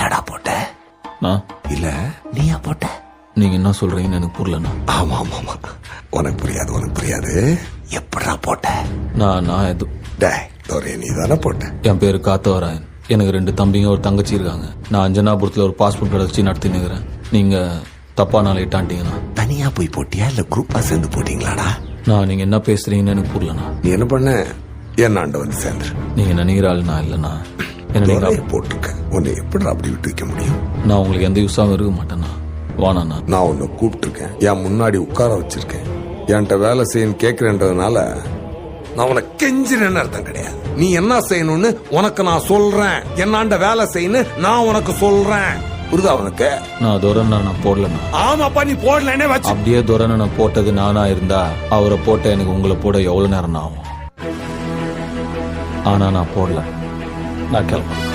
யாரா போட்ட? நான் இல்ல நீயா போட்ட? நீங்க என்ன சொல்றீங்கன்னு எனக்கு புரியலண்ணா. ஆமா ஆமா ஆமா, உனக்கு புரியாது. எப்படா போட்ட? நான் எது டேய் தோரே, நீ தானே போட்ட? என் பேரு காத்தவராயன். எனக்கு 2 தம்பிங்க ஒரு தங்கச்சி இருக்காங்க. நான் அஞ்சனாபுரத்துல ஒரு பாஸ்போர்ட் கடை வச்சு நடத்தி நிக்கிறேன். நீங்க தப்பா நாளை இட்டான்ட்டீங்கண்ணா. தனியா போய் போட்டியா இல்ல குரூப்பா சேர்ந்து போட்டீங்களாடா? நீங்க என்ன பேசுறீங்கன்னு எனக்கு புரியலண்ணா. நீ என்ன பண்ண? என்னாண்ட வந்து சேர்ந்துரு. நீங்க நினைக்கிற ஆளுண்ணா இல்லண்ணா. என்ன நீங்க போட்டிருக்க, உன்னை எப்படி அப்படி விட்டு வைக்க முடியும்? நான் உங்களுக்கு எந்த யூஸாவும் இருக்க மாட்டேண்ணா. வாணண்ணா. நான் உன்னை கூப்பிட்டுருக்கேன், என் முன்னாடி உட்கார வச்சிருக்கேன். என்கிட்ட வேலை செய்யணும் கேட்கிறேன்றதுனால நான் உனக்கு கெஞ்சிறேன்னு அர்த்தம் கிடையாது. நீ என்ன செய்யணும்னு உனக்கு நான் சொல்றேன். என்னாண்ட வேலை செய்யணும் நான் உனக்கு சொல்றேன். புரியுதா உனக்கு? நான் துரனை நான் போடலண்ணா. ஆமாப்பா, நீ போடலன்னே வச்சு. அப்படியே துரனை நான் போட்டது நானா இருந்தா அவரை போட்ட எனக்கு உங்களை போட எவ்வளவு நேரம் ஆகும். ஆனா நான் போடல. நான் கிளம்புறேன்.